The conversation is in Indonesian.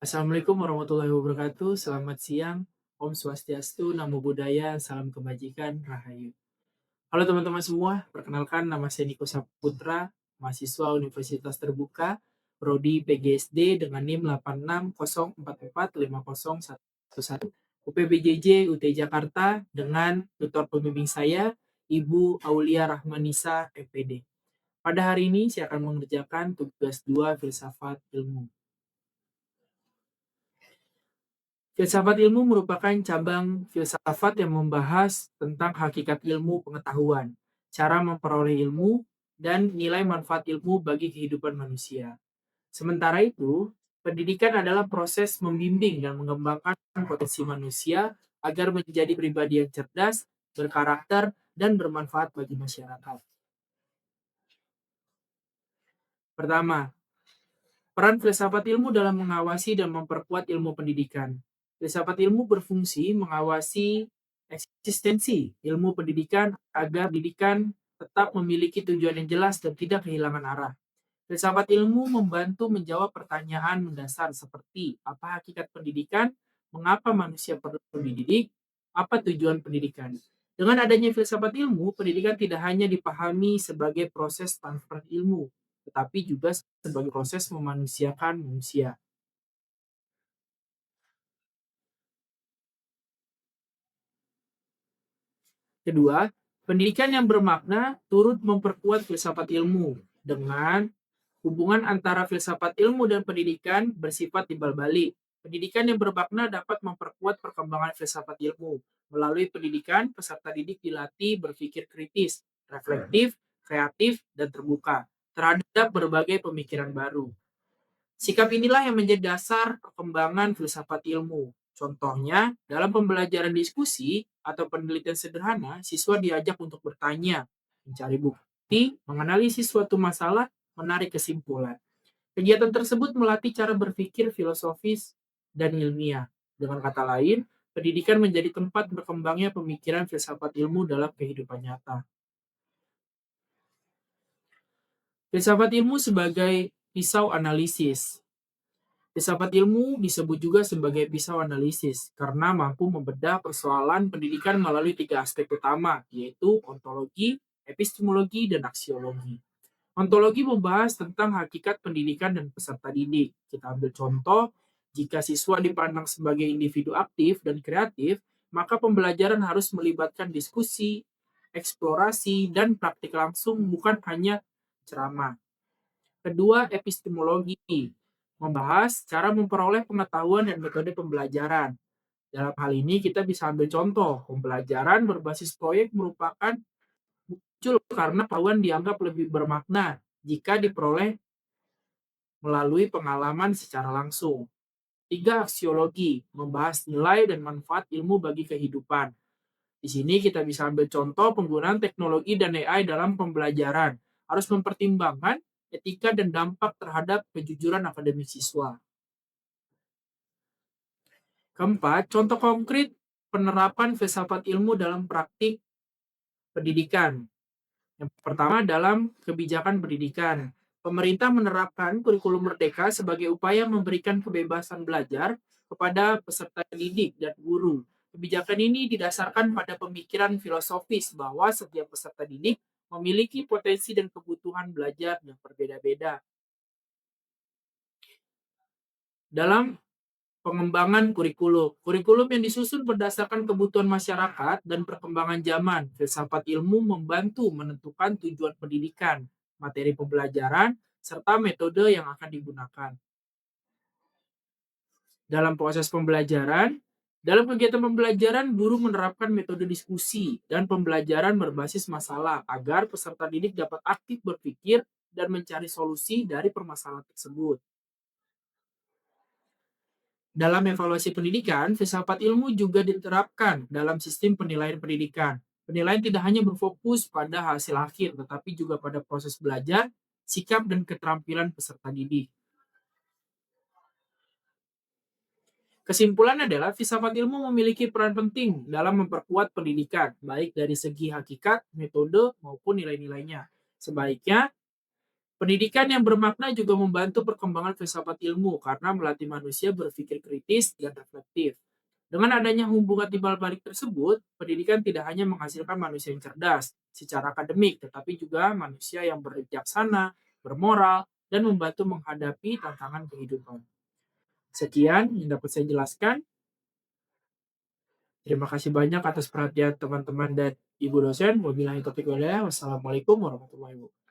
Assalamualaikum warahmatullahi wabarakatuh. Selamat siang. Om Swastiastu, Namo Buddhaya, salam kebajikan, Rahayu. Halo teman-teman semua, perkenalkan nama saya Niko Saputra, mahasiswa Universitas Terbuka, Prodi PGSD dengan NIM 8604450111, UPBJJ UT Jakarta dengan tutor pembimbing saya, Ibu Aulia Rahmanisa, FPD. Pada hari ini saya akan mengerjakan tugas 2 filsafat ilmu. Filsafat ilmu merupakan cabang filsafat yang membahas tentang hakikat ilmu pengetahuan, cara memperoleh ilmu, dan nilai manfaat ilmu bagi kehidupan manusia. Sementara itu, pendidikan adalah proses membimbing dan mengembangkan potensi manusia agar menjadi pribadi yang cerdas, berkarakter, dan bermanfaat bagi masyarakat. Pertama, peran filsafat ilmu dalam mengawasi dan memperkuat ilmu pendidikan. Filsafat ilmu berfungsi mengawasi eksistensi ilmu pendidikan agar pendidikan tetap memiliki tujuan yang jelas dan tidak kehilangan arah. Filsafat ilmu membantu menjawab pertanyaan mendasar seperti apa hakikat pendidikan, mengapa manusia perlu dididik, apa tujuan pendidikan. Dengan adanya filsafat ilmu, pendidikan tidak hanya dipahami sebagai proses transfer ilmu, tetapi juga sebagai proses memanusiakan manusia. Kedua, pendidikan yang bermakna turut memperkuat filsafat ilmu dengan hubungan antara filsafat ilmu dan pendidikan bersifat timbal balik. Pendidikan yang bermakna dapat memperkuat perkembangan filsafat ilmu. Melalui pendidikan, peserta didik dilatih berpikir kritis, reflektif, kreatif, dan terbuka terhadap berbagai pemikiran baru. Sikap inilah yang menjadi dasar perkembangan filsafat ilmu. Contohnya, dalam pembelajaran diskusi atau penelitian sederhana, siswa diajak untuk bertanya, mencari bukti, menganalisis suatu masalah, menarik kesimpulan. Kegiatan tersebut melatih cara berpikir filosofis dan ilmiah. Dengan kata lain, pendidikan menjadi tempat berkembangnya pemikiran filsafat ilmu dalam kehidupan nyata. Filsafat ilmu sebagai pisau analisis. Filsafat ilmu disebut juga sebagai pisau analisis karena mampu membedah persoalan pendidikan melalui tiga aspek utama, yaitu ontologi, epistemologi, dan aksiologi. Ontologi membahas tentang hakikat pendidikan dan peserta didik. Kita ambil contoh, jika siswa dipandang sebagai individu aktif dan kreatif, maka pembelajaran harus melibatkan diskusi, eksplorasi, dan praktik langsung, bukan hanya ceramah. Kedua, epistemologi membahas cara memperoleh pengetahuan dan metode pembelajaran. Dalam hal ini kita bisa ambil contoh, pembelajaran berbasis proyek merupakan muncul karena pengetahuan dianggap lebih bermakna jika diperoleh melalui pengalaman secara langsung. Tiga, aksiologi membahas nilai dan manfaat ilmu bagi kehidupan. Di sini kita bisa ambil contoh penggunaan teknologi dan AI dalam pembelajaran. Harus mempertimbangkan etika dan dampak terhadap kejujuran akademik siswa. Keempat, contoh konkret penerapan filsafat ilmu dalam praktik pendidikan. Yang pertama, dalam kebijakan pendidikan. Pemerintah menerapkan kurikulum merdeka sebagai upaya memberikan kebebasan belajar kepada peserta didik dan guru. Kebijakan ini didasarkan pada pemikiran filosofis bahwa setiap peserta didik memiliki potensi dan kebutuhan belajar yang berbeda-beda. Dalam pengembangan kurikulum. Kurikulum yang disusun berdasarkan kebutuhan masyarakat dan perkembangan zaman. Filsafat ilmu membantu menentukan tujuan pendidikan, materi pembelajaran, serta metode yang akan digunakan. Dalam proses pembelajaran, dalam kegiatan pembelajaran, guru menerapkan metode diskusi dan pembelajaran berbasis masalah agar peserta didik dapat aktif berpikir dan mencari solusi dari permasalahan tersebut. Dalam evaluasi pendidikan, filsafat ilmu juga diterapkan dalam sistem penilaian pendidikan. Penilaian tidak hanya berfokus pada hasil akhir, tetapi juga pada proses belajar, sikap, dan keterampilan peserta didik. Kesimpulan adalah filsafat ilmu memiliki peran penting dalam memperkuat pendidikan, baik dari segi hakikat, metode, maupun nilai-nilainya. Sebaiknya, Pendidikan yang bermakna juga membantu perkembangan filsafat ilmu karena melatih manusia berpikir kritis dan reflektif. Dengan adanya hubungan timbal balik tersebut, pendidikan tidak hanya menghasilkan manusia yang cerdas secara akademik, tetapi juga manusia yang berbijaksana, bermoral, dan membantu menghadapi tantangan kehidupan. Sekian yang dapat saya jelaskan. Terima kasih banyak atas perhatian teman-teman dan ibu dosen. Wabillahi taufiq walhidayah. Wassalamualaikum warahmatullahi wabarakatuh.